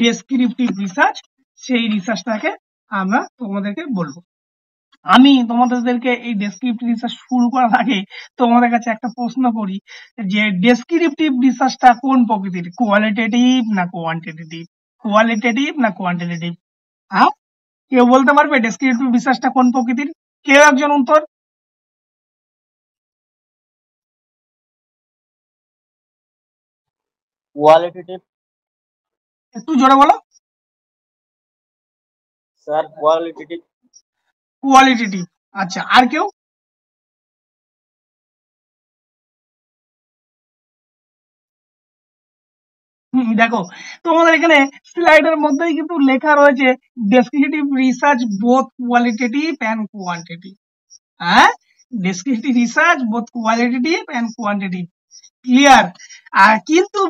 Descriptive research, সেই রিসার্চটাকে আমরা তোমাদেরকে বলবো। আমি তোমাদেরকে এই ডেসক্রিপটিভ রিসার্চ শুরু করার আগে তোমাদের কাছে একটা প্রশ্ন করি যে ডেসক্রিপটিভ রিসার্চটা কোন প্রকৃতির, কোয়ালিটেটিভ না কোয়ান্টিটেটিভ? কোয়ালিটেটিভ না কোয়ান্টিটেটিভ? হ্যাঁ, কেউ বলতে পারবে ডেসক্রিপটিভ রিসার্চটা কোন প্রকৃতির? কেউ একজন উত্তর। কোয়ালিটেটিভ। একটু জোরে বলো। Sir qualitative. কোয়ালিটেটিভ। আচ্ছা, আর কেউ? দেখো তোমাদের এখানে স্লাইডের মধ্যেই কিন্তু লেখা রয়েছে descriptive research both qualitative and quantitative. হ্যাঁ, descriptive research both qualitative and quantitative, clear. আর কিন্তু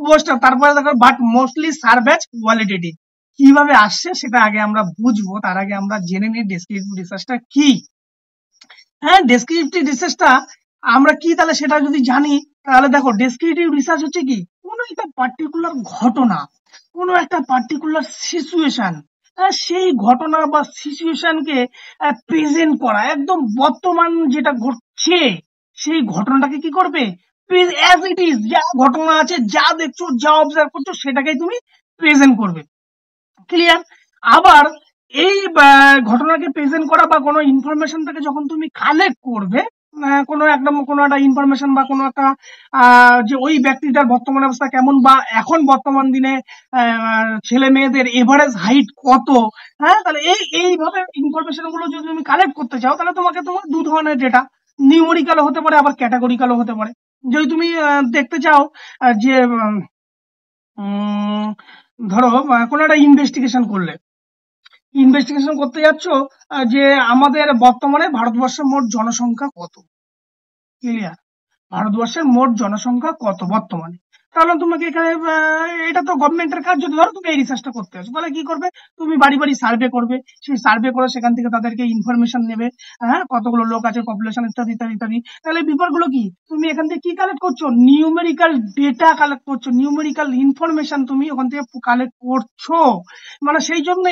তারপরে দেখো but mostly serve as qualitative. কিভাবে আসছে সেটা আগে আমরা বুঝবো, তার আগে আমরা জেনে নিই ডেসক্রিপটিভ রিসার্চটা কি। হ্যাঁ, ডেসক্রিপটিভ রিসার্চটা আমরা কি তাহলে সেটা যদি জানি তাহলে দেখো ডেসক্রিপটিভ রিসার্চ হচ্ছে কি কোনো একটা পার্টিকুলার ঘটনা, কোনো একটা পার্টিকুলার সিচুয়েশন, সেই ঘটনা বা সিচুয়েশনকে প্রেজেন্ট করা, একদম বর্তমান যেটা ঘটছে সেই ঘটনাটাকে কি করবে, অ্যাজ ইট ইজ, যা ঘটনা আছে, যা দেখছো, যা অবজার্ভ করছো সেটাকেই তুমি প্রেজেন্ট করবে, ক্লিয়ার। আবার এই ঘটনাকে প্রেজেন্ট করা বা কোনো ইনফরমেশনটাকে যখন তুমি কালেক্ট করবে, কোনো একটা ইনফরমেশন বা কোনো একটা যে ওই ব্যক্তিটার বর্তমান অবস্থা কেমন বা এখন বর্তমান দিনে ছেলে মেয়েদের এভারেজ হাইট কত, হ্যাঁ, তাহলে এইভাবে ইনফরমেশন গুলো যদি তুমি কালেক্ট করতে চাও তাহলে তোমার দু ধরনের ডেটা, নিউমেরিক্যালও হতে পারে আবার ক্যাটাগরিক্যালও হতে পারে। যদি তুমি দেখতে চাও যে ধরো কোনো একটা ইনভেস্টিগেশন করতে যাচ্ছ যে আমাদের বর্তমানে ভারতবর্ষের মোট জনসংখ্যা কত, ক্লিয়ার, ভারতবর্ষের মোট জনসংখ্যা কত বর্তমানে, তাহলে তোমাকে এখানে এটা তো গভর্নমেন্টের কাজ। যদি ধরো তুমি এই রিসার্চটা করতে আছো তাহলে কি করবে, তুমি বাড়ি বাড়ি সার্ভে করবে, সেই সার্ভে করে সেখান থেকে তাদেরকে ইনফরমেশন নেবে, হ্যাঁ, কতগুলো লোক আছে, পপুলেশন ইত্যাদি ইত্যাদি ইত্যাদি। তাহলে ব্যাপারগুলো কি, তুমি এখান থেকে কি কালেক্ট করছো, নিউমেরিক্যাল ডেটা কালেক্ট করছো, নিউমেরিক্যাল ইনফরমেশন তুমি ওখান থেকে কালেক্ট করছো। মানে সেই জন্য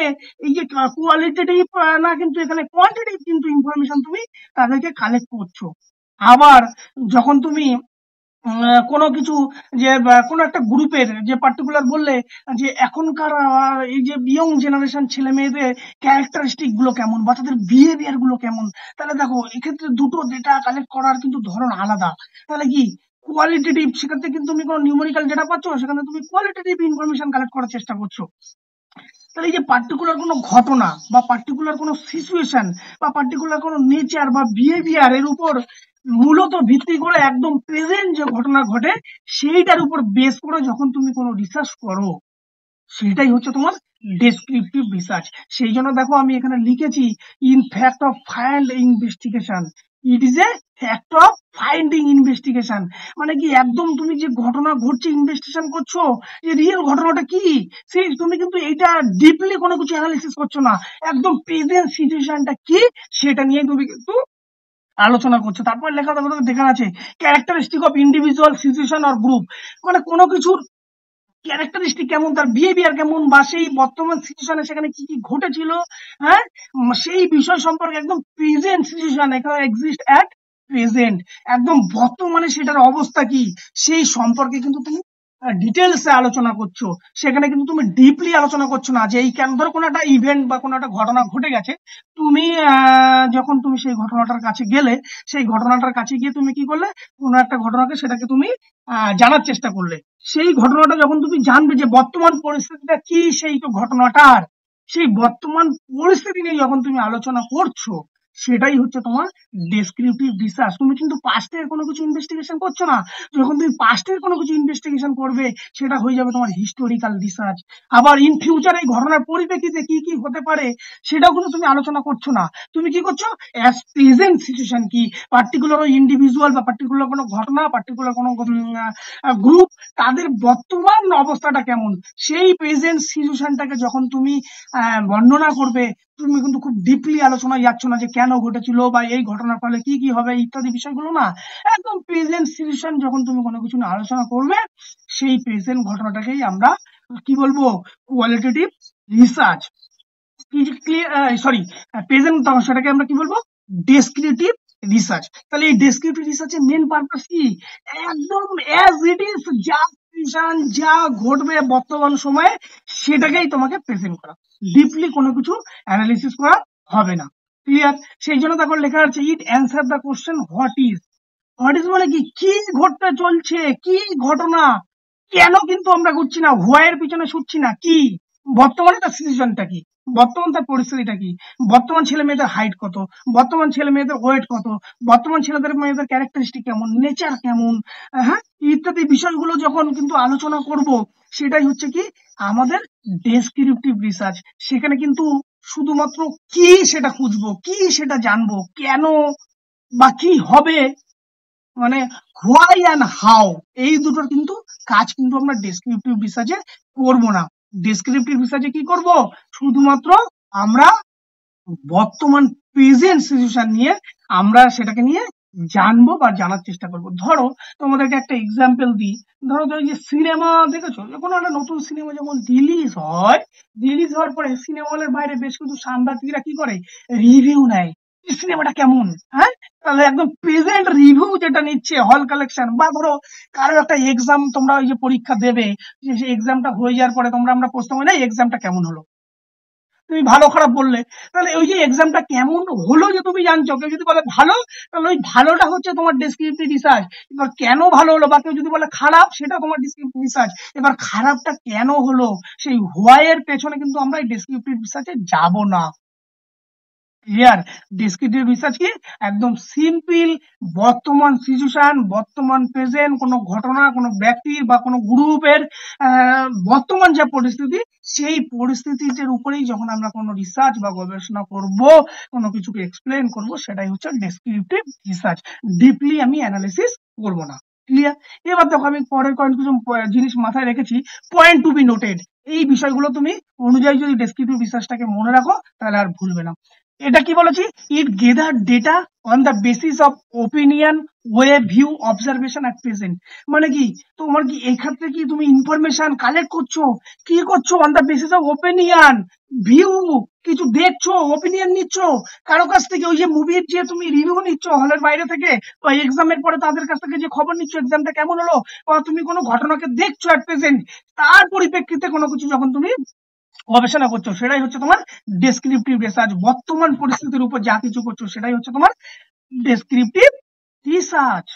এই যে কোয়ালিটেটিভ না, কিন্তু এখানে কোয়ান্টিটেটিভ কিন্তু ইনফরমেশন তুমি তাদেরকে কালেক্ট করছো। আবার যখন তুমি কোনো কিছু যে কোনো একটা গ্রুপের যে পার্টিকুলার বললে যে এখনকার এই যে ইয়ং জেনারেশন ছেলে মেয়েদের ক্যারেক্টারিস্টিক গুলো কেমন বা তাদের বিহেভিয়ার গুলো কেমন, তাহলে দেখো এক্ষেত্রে দুটো ডেটা কালেক্ট করার কিন্তু ধরন আলাদা। তাহলে কি কোয়ালিটেটিভ, সেখান থেকে কিন্তু তুমি কোনো নিউমেরিক্যাল ডেটা পাচ্ছ, সেখানে তুমি কোয়ালিটেটিভ ইনফরমেশন কালেক্ট করার চেষ্টা করছো। তাহলে এই যে পার্টিকুলার কোনো ঘটনা বা পার্টিকুলার কোনো সিচুয়েশন বা পার্টিকুলার কোনো নেচার বা বিহেভিয়ার এর উপর মূলত ভিত্তি করে একদম প্রেজেন্ট যে ঘটনা ঘটে সেইটার উপর বেস করে যখন তুমি কোনো রিসার্চ করো সেটাই হচ্ছে তোমার ডেসক্রিপটিভ রিসার্চ। সেই জন্য দেখো আমি এখানে লিখেছি in fact of find investigation, it is a fact of finding investigation. মানে কি একদম তুমি যে ঘটনা ঘটছে ইনভেস্টিগেশন করছো, যে রিয়েল ঘটনাটা কি, সেই তুমি কিন্তু এইটা ডিপলি কোনো কিছু অ্যানালিসিস করছো না, একদম প্রেজেন্ট সিচুয়েশনটা কি সেটা নিয়ে তুমি কিন্তু আলোচনা করছো। তারপর লেখা দেখা আছে characteristic of individual situation or group, মানে কোনো কিছুর ক্যারেক্টারিস্টিক কেমন, তার বিহেভিয়ার কেমন বা সেই বর্তমান সিচুয়েশনে সেখানে কি কি ঘটেছিল, হ্যাঁ, সেই বিষয় সম্পর্কে একদম প্রেজেন্ট সিচুয়েশন এখানে এক্সিস্ট অ্যাট প্রেজেন্ট, একদম বর্তমানে সেটার অবস্থা কি সেই সম্পর্কে কিন্তু তুমি ডিটেলসে আলোচনা করছো। সেখানে কিন্তু তুমি ডিপলি আলোচনা করছো না যে এই কেন, ধরো কোনো একটা ইভেন্ট বা কোনো একটা ঘটনা ঘটে গেছে, তুমি যখন তুমি সেই ঘটনাটার কাছে গেলে, সেই ঘটনাটার কাছে গিয়ে তুমি কি করলে, কোনো একটা ঘটনাকে সেটাকে তুমি জানার চেষ্টা করলে, সেই ঘটনাটা যখন তুমি জানবে যে বর্তমান পরিস্থিতিটা কি সেই ঘটনাটার, সেই বর্তমান পরিস্থিতি নিয়ে যখন তুমি আলোচনা করছো সেটাই হচ্ছে তোমার ডেসক্রিপটিভ রিসার্চ। তুমি কিন্তু পাস্টের কোনো কিছু ইনভেস্টিগেশন করছো না, যখন তুমি পাস্টের কোনো কিছু ইনভেস্টিগেশন করবে সেটা হয়ে যাবে তোমার হিস্টোরিক্যাল রিসার্চ। আবার ইন ফিউচার এই ঘটনার পরিপ্রেক্ষিতে কি কি হতে পারে সেটাও কিন্তু তুমি আলোচনা করছো না, তুমি কি করছো অ্যাজ প্রেজেন্ট সিচুয়েশন কি, পার্টিকুলার ইন্ডিভিজুয়াল বা পার্টিকুলার কোনো ঘটনা, পার্টিকুলার কোনো গ্রুপ, তাদের বর্তমান অবস্থাটা কেমন সেই প্রেজেন্ট সিচুয়েশনটাকে যখন তুমি বর্ণনা করবে, তুমি কিন্তু খুব ডিপলি আলোচনায় যাচ্ছ না যে কেন ঘটেছিল বা এই ঘটনার ফলে কি কি হবে ইত্যাদি বিষয়গুলো না, একদম প্রেজেন্ট সিচুয়েশন যখন তুমি কোনো কিছু নিয়ে আলোচনা করবে সেই প্রেজেন্ট ঘটনাটাকেই আমরা কি বলবো, কোয়ালিটেটিভ রিসার্চ, সরি প্রেজেন্ট, সেটাকে আমরা কি বলবো, ডেসক্রিপটিভ রিসার্চ। তাহলে এই ডেসক্রিপটিভ রিসার্চের মেন পারপাস কি, একদম অ্যাজ ইট ইজ, যা সিচুয়েশন যা ঘটবে বর্তমান সময়ে সেটাকেই তোমাকে প্রেজেন্ট করা, ডিপলি কোনো কিছু অ্যানালিসিস করা হবে না। ক্লিয়ার? সেই জন্য তখন লেখা আছে it answer the question what is. What is মানে কি, কি ঘটতে চলছে, কি ঘটনা, কেন কিন্তু আমরা ঘুরছি না, হোয়াইয়ের পিছনে ছুটছি না, কি বর্তমানে তার সিচুয়েশনটা কি, বর্তমান তার পরিস্থিতিটা কি, বর্তমান ছেলে মেয়েদের হাইট কত, বর্তমান ছেলে মেয়েদের ওয়েট কত, বর্তমান ছেলেদের মেয়েদের ক্যারেক্টারিস্টিক কেমন, নেচার কেমন, হ্যাঁ, ইত্যাদি বিষয়গুলো যখন কিন্তু আলোচনা করব, সেটাই হচ্ছে কি আমাদের ডেসক্রিপটিভ রিসার্চ। সেখানে কিন্তু শুধুমাত্র কি সেটা খুঁজবো, কি সেটা জানবো, কেন বা কি হবে, মানে হোয়াই অ্যান্ড হাউ, এই দুটোর কিন্তু কাজ কিন্তু আমরা ডেসক্রিপটিভ রিসার্চে করবো না। ডেসক্রিপটিভ রিসার্চে কি করব, শুধুমাত্র আমরা বর্তমান প্রেজেন্ট সিচুয়েশন নিয়ে আমরা সেটাকে নিয়ে জানবো বা জানার চেষ্টা করব। ধরো তোমাদেরকে একটা এক্সাম্পল দিই, ধরো যে সিনেমা দেখেছো, যখন একটা নতুন সিনেমা যখন রিলিজ হয়, রিলিজ হওয়ার পরে সিনেমা হলের বাইরে বেশ কিছু সাংবাদিকরা কি করে, রিভিউ নেয়, সিনেমাটা কেমন, হ্যাঁ, তাহলে একদম প্রেজেন্ট রিভিউ যেটা নিচ্ছে হল কালেকশন, বা ধরো কারো একটা এক্সাম তোমরা ওই যে পরীক্ষা দেবে, যে সেই এক্সামটা হয়ে যাওয়ার পরে আমরা প্রশ্ন হয় না এক্সামটা কেমন হলো, তুমি ভালো খারাপ বললে, তাহলে ওই যে এক্সামটা কেমন হলো যে তুমি জানছো, কেউ যদি বলে ভালো, তাহলে ওই ভালোটা হচ্ছে তোমার ডেসক্রিপটিভ রিসার্চ। এবার কেন ভালো হলো, বা কেউ যদি বলে খারাপ, সেটা তোমার ডেসক্রিপটিভ রিসার্চ। এবার খারাপটা কেন হলো, সেই হোয়াই এর পেছনে কিন্তু আমরা এই ডেসক্রিপটিভ রিসার্চে যাব না। ক্লিয়ার? ডেসক্রিপটিভ রিসার্চ কি, একদম সিম্পল বর্তমান সিচুয়েশন, বর্তমান প্রেজেন্ট কোনো ঘটনা, কোনো ব্যক্তির বা কোনো গ্রুপের বর্তমান যে পরিস্থিতি, সেই পরিস্থিতির উপরেই যখন আমরা কোনো রিসার্চ বা গবেষণা করব, কোনো কিছুকে এক্সপ্লেন করব, সেটাই হচ্ছে ডেসক্রিপটিভ রিসার্চ। ডিপলি আমি অ্যানালিসিস করব না। ক্লিয়ার? এবার দেখো আমি পরের কিছু জিনিস মাথায় রেখেছি, পয়েন্ট টু বি নোটেড। এই বিষয়গুলো তুমি অনুযায়ী যদি ডেসক্রিপটিভ রিসার্চটাকে মনে রাখো, তাহলে আর ভুলবে না। এটা কি বলেছি, it gather data on the basis of opinion, way, view, observation at present. মানে কি, তোমার কি এই ক্ষেত্রে কি তুমি ইনফরমেশন কালেক্ট করছো, কি করছো, on the basis of opinion, view, কিছু দেখছো, ওপিনিয়ন নিচ্ছ কারো কাছ থেকে, ওই যে মুভির যে তুমি রিভিউ নিচ্ছ হলের বাইরে থেকে, বা এক্সামের পরে তাদের কাছ থেকে যে খবর নিচ্ছ এক্সামটা কেমন হলো, বা তুমি কোনো ঘটনাকে দেখছো অ্যাট প্রেজেন্ট, তার পরিপ্রেক্ষিতে কোনো কিছু যখন তুমি গবেষণা করছো, সেটাই হচ্ছে তোমার ডেসক্রিপটিভ রিসার্চ। বর্তমান পরিস্থিতির উপর যা কিছু করছো, সেটাই হচ্ছে তোমার ডেসক্রিপটিভ রিসার্চ।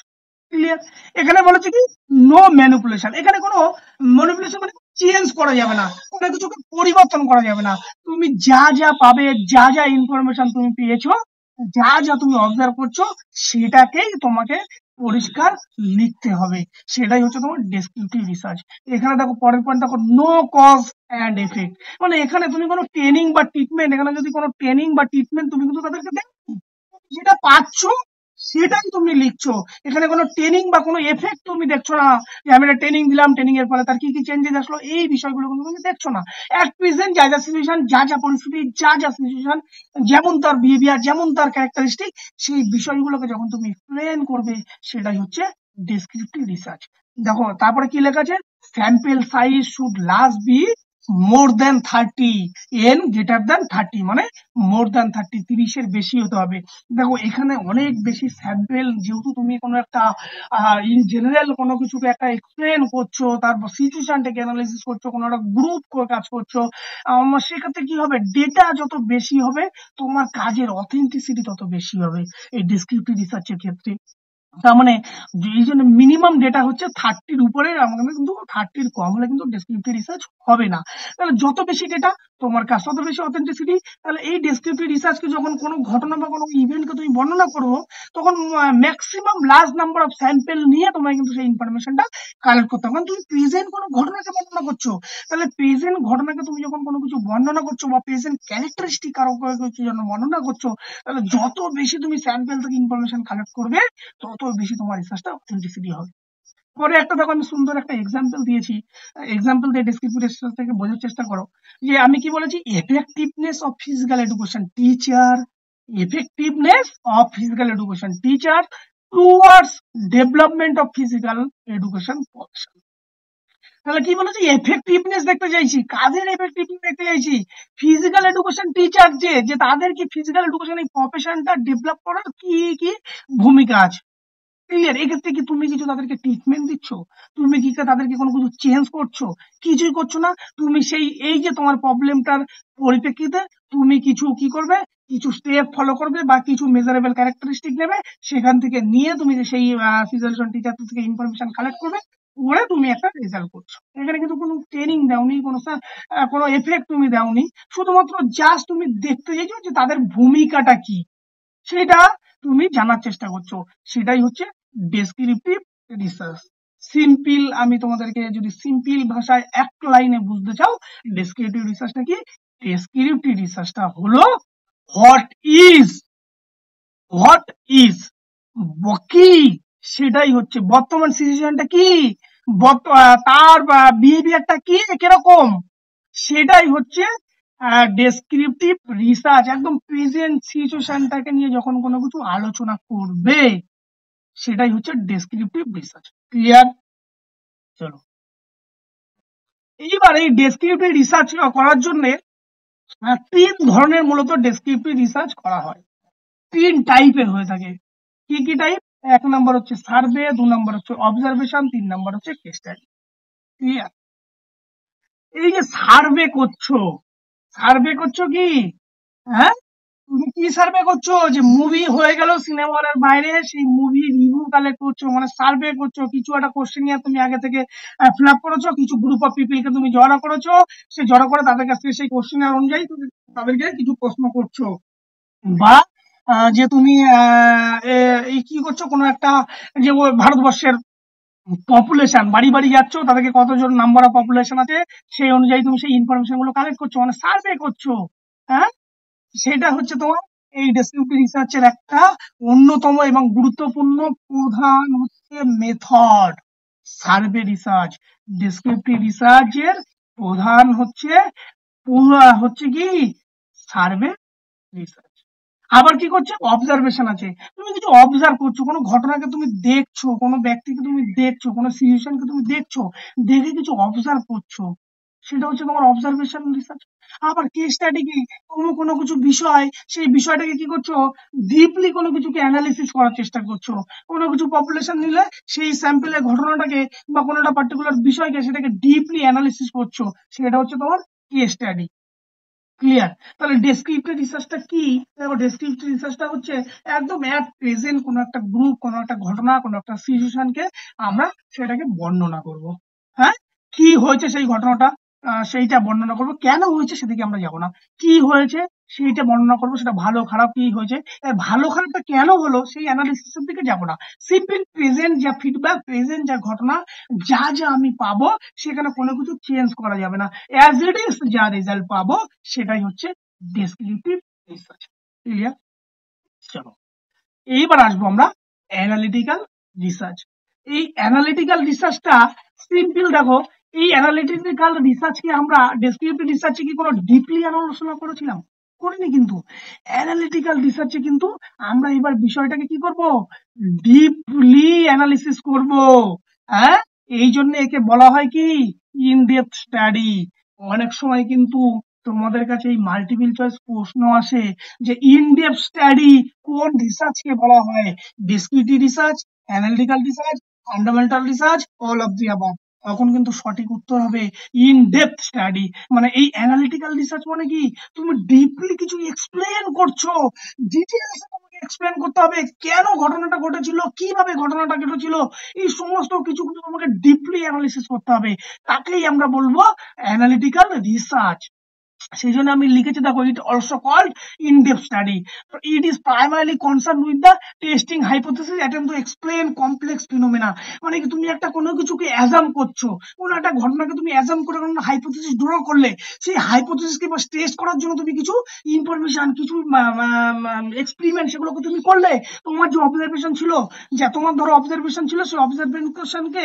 ক্লিয়ার? এখানে বলেছে কি, নো ম্যানিপুলেশন। এখানে কোনো ম্যানিপুলেশন মানে চেঞ্জ করা যাবে না, কোনো কিছুকে পরিবর্তন করা যাবে না। তুমি যা যা পাবে, যা যা ইনফরমেশন তুমি পেয়েছো, যা যা তুমি অবজার্ভ করছো, সেটাকেই তোমাকে পরিষ্কার লিখতে হবে। সেটাই হচ্ছে তোমার ডেসক্রিপটিভ রিসার্চ। এখানে দেখো পরের পয়েন্ট দেখো, নো কজ অ্যান্ড এফেক্ট। মানে এখানে তুমি কোনো ট্রেনিং বা ট্রিটমেন্ট, এখানে যদি কোনো ট্রেনিং বা ট্রিটমেন্ট তুমি কিন্তু তাদেরকে যেটা পাচ্ছ সেটাই তুমি লিখছো। এখানে কোনো ট্রেনিং বা কোনো এফেক্ট তুমি দেখছো না, যে আমি একটা ট্রেনিং দিলাম, ট্রেনিং এর ফলে তার কি কি চেঞ্জেস আসলো, এই বিষয়গুলো কিন্তু তুমি দেখছো না। অ্যাট প্রেজেন্ট যা যা সিচুয়েশন, যা যা পরিস্থিতি, যা যা সিচুয়েশন, যেমন তার বিহেভিয়ার, যেমন তার ক্যারেক্টারিস্টিক, সেই বিষয়গুলোকে যখন তুমি এক্সপ্লেন করবে, সেটাই হচ্ছে ডেসক্রিপটিভ রিসার্চ। দেখো তারপরে কি লেখা আছে, sample size should least be more than 30 N greater than 30, মানে মোর দেন 30, 30-এর বেশি হতে হবে। দেখো এখানে অনেক বেশি স্যাম্পল, যেহেতু তুমি কোনো একটা ইন জেনারেল কোনো কিছুকে একটা এক্সপ্লেন করছো, তারপর সিচুয়েশনটাকে অ্যানালাইসিস করছো, কোনো একটা গ্রুপ কাজ করছো, সেক্ষেত্রে কি হবে, ডেটা যত বেশি হবে, তোমার কাজের অথেন্টিসিটি তত বেশি হবে এই ডেসক্রিপটিভ রিসার্চের ক্ষেত্রে। তার মানে এই জন্য মিনিমাম ডেটা হচ্ছে 30-র উপরে, আমাদের কিন্তু 30-র কম হলে কিন্তু ডেসক্রিপটিভ রিসার্চ হবে না। তাহলে যত বেশি ডেটা, তোমার কাছে তত বেশি অথেন্টিসিটি। তাহলে এই ডেসক্রিপটিভ রিসার্চকে যখন কোনো ঘটনা বা কোনো ইভেন্টকে তুমি বর্ণনা করবো, তখন maximum large number of sample নিয়ে তোমায় কিন্তু সেই ইনফরমেশনটা কালেক্ট করতে হবে। কারণ তুমি প্রেজেন্ট কোনো ঘটনাকে বর্ণনা করছো, তাহলে প্রেজেন্ট ঘটনাকে তুমি যখন কোনো কিছু বর্ণনা করছো, বা প্রেজেন্ট ক্যারেক্টারিস্টিক কারো কিছু জন্য বর্ণনা করছো, তাহলে যত বেশি তুমি স্যাম্পল থেকে ইনফরমেশন কালেক্ট করবে, তত বেশি তোমার রিসার্চটা অথেন্টিসিটি হবে। পরে একটা দেখো আমি সুন্দর একটা এক্সাম্পল দিয়েছি, এক্সাম্পল দিয়ে ডেসক্রিপটিভ রিসার্চ থেকে বোঝার চেষ্টা করো, যে আমি কি বলেছি, effectiveness of physical education teacher, effectiveness of physical education teacher towards development of physical education profession. তাহলে কি বলেছি, এফেক্টিভনেস দেখতে চাইছি। কাদের এফেক্টিভনেস দেখতে চাইছি? ফিজিক্যাল এডুকেশন টিচার যে তাদের কি ফিজিক্যাল এডুকেশন এই প্রফেশনটা ডেভেলপ করার কি কি ভূমিকা আছে। ক্লিয়ার? এক্ষেত্রে কি তুমি কিছু তাদেরকে ট্রিটমেন্ট দিচ্ছ? তুমি কি তাদেরকে কোনো কিছু চেঞ্জ করছো? কিছুই করছো না। তুমি সেই এই যে তোমার প্রবলেমটার পরিপ্রেক্ষিতে তুমি কিছু কি করবে, কিছু স্টেপ ফলো করবে বা কিছু মেজারেবল ক্যারেক্টারিস্টিক নেবে, সেখান থেকে নিয়ে তুমি সেই ফিজিশিয়ান টিচার থেকে ইনফরমেশন কালেক্ট করবে, করে তুমি একটা রেজাল্ট করছো। এখানে কিন্তু কোনো ট্রেনিং দাওনি, কোনো এফেক্ট তুমি দাওনি, শুধুমাত্র জাস্ট তুমি দেখতে চাইছো যে তাদের ভূমিকাটা কি, সেটা তুমি জানার চেষ্টা করছো। সেটাই হচ্ছে ডেসক্রিপটিভ রিসার্চ। সিম্পল, আমি তোমাদেরকে যদি সিম্পল ভাষায় এক লাইনে বুঝতে চাও, ডেসক্রিপটিভ রিসার্চটা কি? ডেসক্রিপটিভ রিসার্চটা হলো হোয়াট ইজ, হোয়াট ইজ কি, সেটাই হচ্ছে বর্তমান সিচুয়েশনটা কি, তার বিহেভিয়ারটা কি, কিরকম, সেটাই হচ্ছে ডেসক্রিপটিভ রিসার্চ। একদম প্রেজেন্ট সিচুয়েশনটাকে নিয়ে যখন কোনো কিছু আলোচনা করবে, সেটাই হচ্ছে ডেসক্রিপটিভ রিসার্চ। ক্লিয়ার? চলো, এইবার এই ডেসক্রিপটিভ রিসার্চ করার জন্য 3 ধরনের মূলত ডেসক্রিপটিভ রিসার্চ করা হয়। 3 টাইপের হয়ে থাকে। কি কি টাইপ? 1 নম্বর হচ্ছে সার্ভে, 2 নম্বর হচ্ছে অবজারভেশন, 3 নম্বর হচ্ছে কেস স্টাডি। ক্লিয়ার? এই যে সার্ভে করছো কি, হ্যাঁ, তুমি কি সার্ভে করছো? যে মুভি হয়ে গেল সিনেমা হলের বাইরে, সেই মুভি রিভিউ কালেক্ট করছো, মানে সার্ভে করছো। কিছু একটা কোশ্চেন নিয়ে তুমি আগে থেকে ফিল আপ করেছো, কিছু গ্রুপ অফ পিপলকে তুমি জড়ো করেছো, সে জড়ো করে তাদের কাছ থেকে সেই কোশ্চেনের অনুযায়ী তুমি তাদেরকে কিছু প্রশ্ন করছো, বা যে তুমি এই কি করছো, কোনো একটা যে ভারতবর্ষের পপুলেশন, বাড়ি বাড়ি যাচ্ছ, তাদেরকে কতজন নাম্বার অফ পপুলেশন আছে, সেই অনুযায়ী তুমি সেই ইনফরমেশন গুলো কালেক্ট করছো, মানে সার্ভে করছো। হ্যাঁ, সেটা হচ্ছে তোমার এই ডেসক্রিপটিভ রিসার্চের একটা অন্যতম এবং গুরুত্বপূর্ণ প্রধান হচ্ছে মেথড, সার্ভে রিসার্চ। ডেসক্রিপটিভ রিসার্চের প্রধান হচ্ছে কি, সার্ভে রিসার্চ। আবার কি করছে, অবজারভেশন আছে। তুমি কিছু অবজার্ভ করছো, কোনো ঘটনাকে তুমি দেখছো, কোনো ব্যক্তিকে তুমি দেখছো, কোনো সিচুয়েশনকে তুমি দেখছো, দেখে কিছু অবজার্ভ করছো, সেটা হচ্ছে তোমার অবজারভেশন রিসার্চ। আবার কেস স্টাডি কি, তুমি কোনো কিছু বিষয়, সেই বিষয়টাকে কি করছো, ডিপলি কোনো কিছুকে অ্যানালিসিস করার চেষ্টা করছো। কোনো কিছু পপুলেশন নিলে সেই স্যাম্পেলের ঘটনাটাকে বা কোনো একটা পার্টিকুলার বিষয়কে সেটাকে ডিপলি অ্যানালিসিস করছো, সেটা হচ্ছে তোমার কেস স্টাডি। ক্লিয়ার? তাহলে ডেসক্রিপটিভ রিসার্চটা কি? দেখো, ডেসক্রিপটিভ রিসার্চটা হচ্ছে একদম অ্যাট প্রেজেন্ট কোনো একটা গ্রুপ, কোনো একটা ঘটনা, কোনো একটা সিচুয়েশনকে আমরা সেটাকে বর্ণনা করব। হ্যাঁ, কি হয়েছে সেই ঘটনাটা, সেইটা বর্ণনা করব। কেন হয়েছে সেদিকে আমরা যাব না, কি হয়েছে সেইটা বর্ণনা করবো, সেটা ভালো খারাপ কি হয়েছে, ভালো খারাপটা কেন হলো সেই অ্যানালিসিসের দিকে যাব না। সিম্পল প্রেজেন্ট যা ফিডব্যাক, প্রেজেন্ট যা ঘটনা, যা যা আমি পাবো, সেখানে কোনো কিছু চেঞ্জ করা যাবে না। অ্যাজ ইট ইজ যা রেজাল্ট পাবো, সেটাই হচ্ছে ডেসক্রিপটিভ রিসার্চ। ক্লিয়ার? চলো, এইবার আসবো আমরা অ্যানালিটিক্যাল রিসার্চ। এই অ্যানালিটিক্যাল রিসার্চটা সিম্পল। দেখো, এই অ্যানালিটিক্যাল রিসার্চকে আমরা ডেসক্রিপটিভ রিসার্চে কি কোনো ডিপলি আলোচনা করেছিলাম? করিনি। কিন্তু অ্যানালিটিক্যাল রিসার্চে কিন্তু আমরা এবার বিষয়টাকে কি করব, ডিপলি অ্যানালিসিস করব। হ্যাঁ, এই জন্য একে বলা হয় কি, ইন ডেপথ স্টাডি। অনেক সময় কিন্তু তোমাদের কাছে এই মাল্টিপল চয়েস প্রশ্ন আসে যে ইন ডেপথ স্টাডি কোন রিসার্চকে বলা হয়, descriptive research, analytical research, fundamental research, all of the above. তখন কিন্তু সঠিক উত্তর হবে ইন ডেপথ স্টাডি। মানে এই অ্যানালিটিক্যাল রিসার্চ মানে কি, তুমি ডিপলি কিছু এক্সপ্লেন করছো, ডিটেইলসে তোমাকে এক্সপ্লেন করতে হবে কেন ঘটনাটা ঘটেছিল, কিভাবে ঘটনাটা ঘটেছিল, এই সমস্ত কিছু কিন্তু তোমাকে ডিপলি অ্যানালিসিস করতে হবে। তাকেই আমরা বলবো অ্যানালিটিক্যাল রিসার্চ। সেই জন্য আমি লিখেছি, দেখো, it also called in depth study. It is primarily concern with the testing hypothesis attempt to explain complex phenomena. মানে কি, তুমি একটা কোনো কিছুকে অ্যাজাম করছো, কোনো একটা ঘটনাকে তুমি অ্যাজাম করে কোনো হাইপোথেসিস ড্র করলে, সেই হাইপোথেসিসকে টেস্ট করার জন্য তুমি কিছু ইনফরমেশন, কিছু এক্সপেরিমেন্ট, সেগুলোকে তুমি করলে। তোমার যে অবজারভেশন ছিল, যে তোমার ধরো অবজারভেশন ছিল, সেই অবজারভেশনকে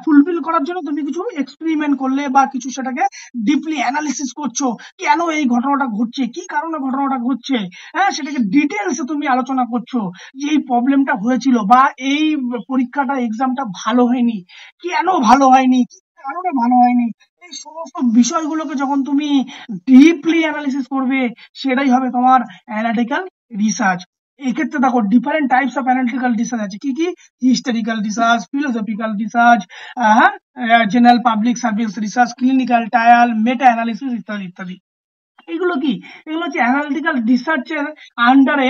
ফুলফিল করার জন্য তুমি কিছু এক্সপেরিমেন্ট করলে বা কিছু সেটাকে ডিপলি অ্যানালিসিস করছো, কেন এই ঘটনাটা ঘটছে, কি কারণে ঘটনাটা ঘটছে। হ্যাঁ, সেটাকে ডিটেলসে তুমি আলোচনা করছো যে এই প্রবলেমটা হয়েছিল বা এই পরীক্ষাটা, এক্সামটা ভালো হয়নি, কেন ভালো হয়নি, কি কারণে ভালো হয়নি। এই সমস্ত বিষয়গুলোকে যখন তুমি ডিপলি অ্যানালিসিস করবে, সেটাই হবে তোমার অ্যানালিটিক্যাল রিসার্চ। এক্ষেত্রে দেখো different types of analytical research আছে। কি কি? Historical research, philosophical research, general public service research, clinical trial, meta analysis ইত্যাদি ইত্যাদি। এগুলো কি? এগুলো হচ্ছে অ্যানালিটিক্যাল রিসার্চের আন্ডারে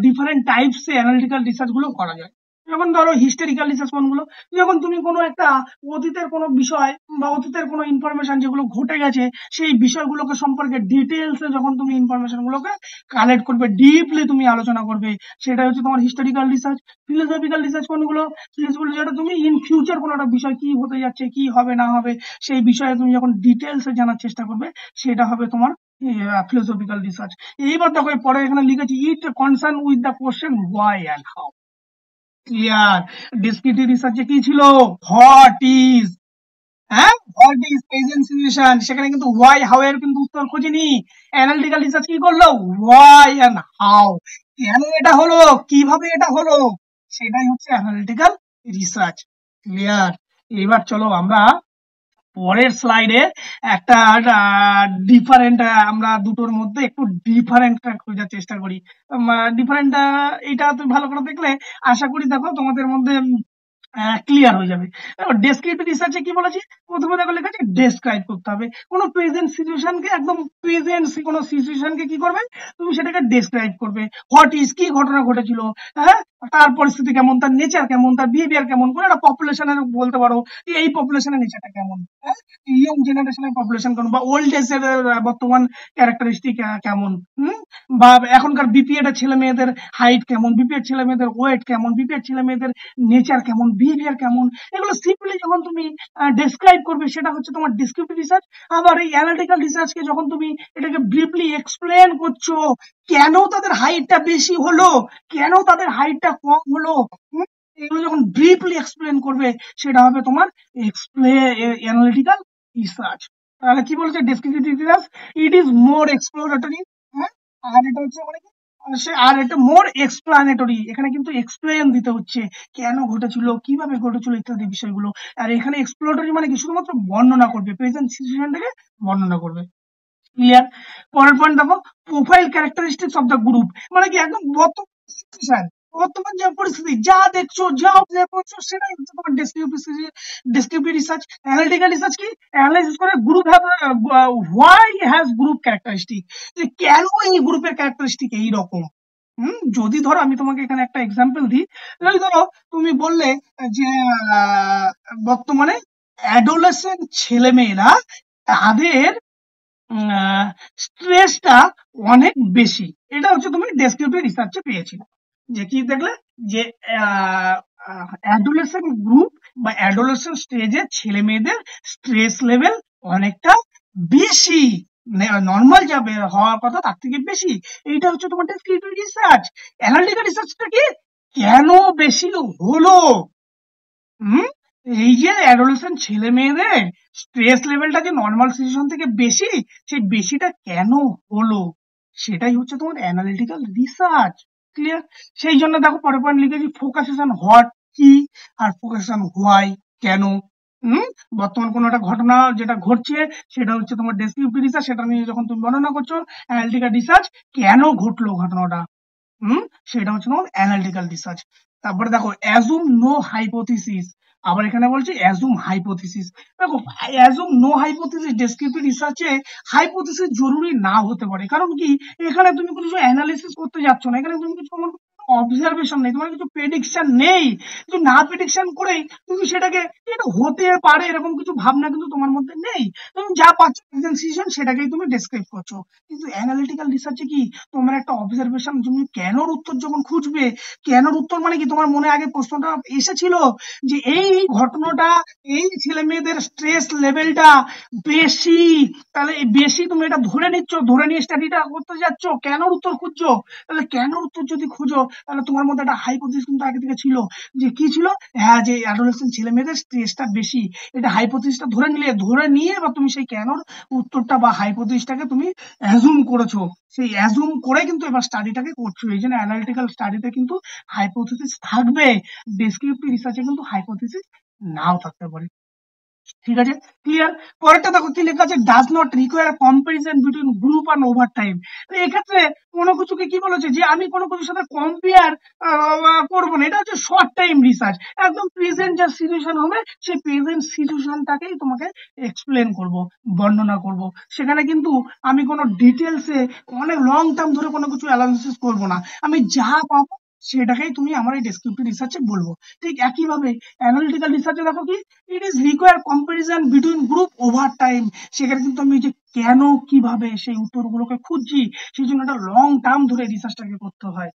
ডিফারেন্ট টাইপস এ অ্যানালিটিক্যাল রিসার্চ গুলো করা যায়। যেমন ধরো হিস্টোরিক্যাল রিসার্চ কোনগুলো? যখন তুমি কোনো একটা অতীতের কোনো বিষয় বা অতীতের কোনো ইনফরমেশন যেগুলো ঘটে গেছে, সেই বিষয়গুলোকে সম্পর্কে ডিটেলসে যখন তুমি ইনফরমেশন গুলোকে কালেক্ট করবে, ডিপলি তুমি আলোচনা করবে, সেটা হচ্ছে তোমার হিস্টোরিক্যাল রিসার্চ। ফিলোসফিক্যাল রিসার্চ কোনগুলো? ফিলোসফিক্যাল যেটা তুমি ইন ফিউচার কোনো একটা বিষয় কি হতে যাচ্ছে, কি হবে না হবে, সেই বিষয়ে তুমি যখন ডিটেলসে জানার চেষ্টা করবে, সেটা হবে তোমার ফিলোসফিক্যাল রিসার্চ। এইবার দেখো পরে এখানে লিখেছি it concern with the question why and how. Clear? Descriptive রিসার্চে কি ছিল? হোয়াট ইজ, হ্যাঁ, হোয়াট ইজ প্রেজেন্ট সিচুয়েশন, সেখানে কিন্তু হোয়াই হাউ এর কিন্তু উত্তর খোঁজেনি। অ্যানালিটিক্যাল রিসার্চ কি করলো? হোয়াই এন্ড হাউ, কেন এটা হলো, কিভাবে এটা হলো, সেটাই হচ্ছে অ্যানালিটিক্যাল রিসার্চ। ক্লিয়ার? এবার চলো আমরা পরের স্লাইডে একটা ডিফারেন্ট, আমরা দুটোর মধ্যে একটু ডিফারেন্ট খোঁজার চেষ্টা করি। ডিফারেন্ট এটা তুমি ভালো করে দেখলে আশা করি দেখো তোমাদের মধ্যে ক্লিয়ার হয়ে যাবে। ডেসক্রিপটিভ রিসার্চে কি বলেছি? প্রথমে দেখো লেখা আছে ডেসক্রাইব করতে হবে কোনো প্রেজেন্ট সিচুয়েশনকে, একদম প্রেজেন্ট কোনো সিচুয়েশনকে কি করবে, তুমি সেটাকে ডেসক্রাইব করবে। হোয়াট ইজ, কি ঘটনা ঘটেছিল, হ্যাঁ, তার পরিস্থিতি কেমন, তার নেচার কেমন, তার বিহেভিয়ার কেমন, কোনো একটা পপুলেশনের বলতে পারো এই পপুলেশনের নেচারটা কেমন, হ্যাঁ, ইয়ং জেনারেশনের পপুলেশন কেমন, বা ওল্ড এজের বর্তমান ক্যারেক্টারিস্টিক কেমন, বা এখনকার বিপিএড এর ছেলে মেয়েদের হাইট কেমন, বিপিএড ছেলে মেয়েদের ওয়েট কেমন, বিপিএড ছেলে মেয়েদের নেচার কেমন, বিহেভিয়ার কেমন, এগুলো সিম্পলি যখন তুমি ডেসক্রাইব করবে, সেটা হচ্ছে তোমার ডেসক্রিপটিভ রিসার্চ। আবার এই অ্যানালিটিক্যাল রিসার্চকে যখন তুমি এটাকে ব্রিফলি এক্সপ্লেন করছো, কেন তাদের হাইটটা বেশি হলো, কেন তাদের হাইটটা কম হলো, এগুলো যখন ব্রিফলি এক্সপ্লেন করবে, সেটা হবে তোমার অ্যানালিটিক্যাল রিসার্চ। তাহলে কি বলছে descriptive research? It is more exploratory, হ্যাঁ, আর এটা হচ্ছে মানে কি, আর এটা মোর এক্সপ্লানেটরি, এখানে কিন্তু এক্সপ্লেন দিতে হচ্ছে কেন ঘটেছিল, কিভাবে ঘটেছিল ইত্যাদি বিষয়গুলো। আর এখানে এক্সপ্লোরেটরি মানে কি, শুধুমাত্র বর্ণনা করবে, প্রেজেন্ট সিচুয়েশনটাকে বর্ণনা করবে। ক্লিয়ার? পরের পয়েন্ট দেখো, profile characteristics of the group, মানে কি একদম বর্তমান সিচুয়েশন, বর্তমান যে পরিস্থিতি, যা দেখছো, যা অবজার্ভ করছো, সেটাই হচ্ছে তোমার ডেসক্রিপটিভ রিসার্চ। অ্যানালিটিক্যাল রিসার্চ কি? অ্যানালাইসিস করে group have, why has group characteristic, যে কেন এই গ্রুপের ক্যারেক্টারিস্টিক এই রকম। যদি ধরো আমি তোমাকে এখানে একটা এক্সাম্পল দিই, যদি ধরো তুমি বললে যে বর্তমানে অ্যাডোলেসেন্ট ছেলে মেয়েরা তাদের স্ট্রেসটা অনেক বেশি, এটা হচ্ছে তুমি ডেসক্রিপটিভ রিসার্চে পেয়েছিলে। যে কি দেখলে, যে অ্যাডোলেসেন্ট গ্রুপ বা অ্যাডোলেসেন্ট স্টেজে ছেলে মেয়েদের স্ট্রেস লেভেল অনেকটা বেশি, নর্মাল যাবে হওয়ার কথা তার থেকে বেশি। এইটা হচ্ছে তোমার ডেসক্রিপটিভ রিসার্চ। অ্যানালিটিক্যাল রিসার্চটা কি, কেন বেশি হলো, এই যে অ্যাডোলেসেন্ট ছেলে মেয়েদের স্ট্রেস লেভেলটা যে নর্মাল সিচুয়েশন থেকে বেশি, সেই বেশিটা কেন হলো, সেটাই হচ্ছে তোমার অ্যানালিটিক্যাল রিসার্চ। ক্লিয়ার? সেই জন্য দেখো পরের পয়েন্ট লিখেছি ফোকাসেস অন হোয়াট, কি, আর ফোকাসেস অন হোয়াই, কেন। বর্তমান কোনো একটা ঘটনা যেটা ঘটছে, সেটা হচ্ছে তোমার ডেসক্রিপটিভ রিসার্চ, সেটা নিয়ে যখন তুমি বর্ণনা করছো। অ্যানালিটিক্যাল রিসার্চ, কেন ঘটলো ঘটনাটা, সেটা হচ্ছে তোমার অ্যানালিটিক্যাল রিসার্চ। তারপরে দেখো অ্যাজুম নো হাইপোথিসিস, আবার এখানে বলছে অ্যাজুম হাইপোথিসিস। দেখো অ্যাজুম নো হাইপোথিসিস ডেসক্রিপটিভ রিসার্চে হাইপোথিসিস জরুরি না হতে পারে, কারণ কি এখানে তুমি কিছু অ্যানালিসিস করতে যাচ্ছ না, এখানে তুমি কিছু অবজারভেশন নেই, তোমার কিছু প্রেডিকশন নেই, কিছু না প্রেডিকশন করেই তুমি সেটাকে এটা হতে পারে এরকম কিছু ভাবনা কিন্তু তোমার মধ্যে নেই, তুমি যা পাচ্ছ প্রেজেন্ট সিচুয়েশন সেটাকেই তুমি ডেসক্রাইব করছো। কিন্তু অ্যানালিটিক্যাল রিসার্চে কি, তোমার একটা অবজারভেশন, তুমি কেনর উত্তর যখন খুঁজবে, কেনর উত্তর মানে কি, তোমার মনে আগে প্রশ্নটা এসেছিল যে এই ঘটনাটা, এই ছেলে মেয়েদের স্ট্রেস লেভেলটা বেশি, তাহলে এই বেশি তুমি এটা ধরে নিচ্ছ, ধরে নিয়ে স্টাডিটা করতে যাচ্ছ, কেনর উত্তর খুঁজছো। তাহলে কেনর উত্তর যদি খুঁজো, তাহলে তোমার মধ্যে একটা হাইপোথিসিস কিন্তু আগে থেকে ছিল, যে কি ছিল, হ্যাঁ, যে অ্যাডোলেসেন্ট ছেলে মেয়েদের স্ট্রেসটা বেশি, এটা হাইপোথিসিসটা ধরে নিয়ে এবার তুমি সেই কেনর উত্তরটা বা হাইপোথিসিসটাকে তুমি অ্যাজুম করেছো, সেই অ্যাজুম করে কিন্তু এবার স্টাডিটাকে করছো। এই জন্য অ্যানালিটিক্যাল স্টাডিতে কিন্তু হাইপোথিসিস থাকবে, ডেসক্রিপটিভ রিসার্চে কিন্তু হাইপোথিসিস নাও থাকতে পারে। ঠিক আছে, ক্লিয়ার। পরেরটা দেখো কি লেখা আছে, does not require comparison between group and over time. তো এক্ষেত্রে কোনো কিছুকে কি বলেছে যে আমি কোনো কিছুর সাথে কম্পেয়ার করবো না, এটা হচ্ছে শর্ট টাইম রিসার্চ। একদম প্রেজেন্ট যা সিচুয়েশন হবে সেই প্রেজেন্ট সিচুয়েশনটাকেই তোমাকে এক্সপ্লেন করব, বর্ণনা করব। সেখানে কিন্তু আমি কোনো ডিটেলসে অনেক লং টার্ম ধরে কোনো কিছু অ্যানালিসিস করবো না, আমি যা পাবো সেটাকেই তুমি আমার এই ডেসক্রিপটিভ রিসার্চে বলবো। ঠিক একইভাবে অ্যানালিটিক্যাল রিসার্চে দেখো কি, it is require comparison between group over time. সেখানে কিন্তু আমি যে কেন কিভাবে সেই উত্তরগুলোকে খুঁজছি, সেই জন্য একটা লং টার্ম ধরে রিসার্চটাকে করতে হয়।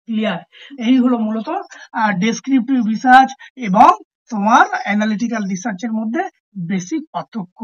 ক্লিয়ার? এই হলো মূলত ডেসক্রিপটিভ রিসার্চ এবং তোমার অ্যানালিটিক্যাল রিসার্চের মধ্যে বেসিক পার্থক্য।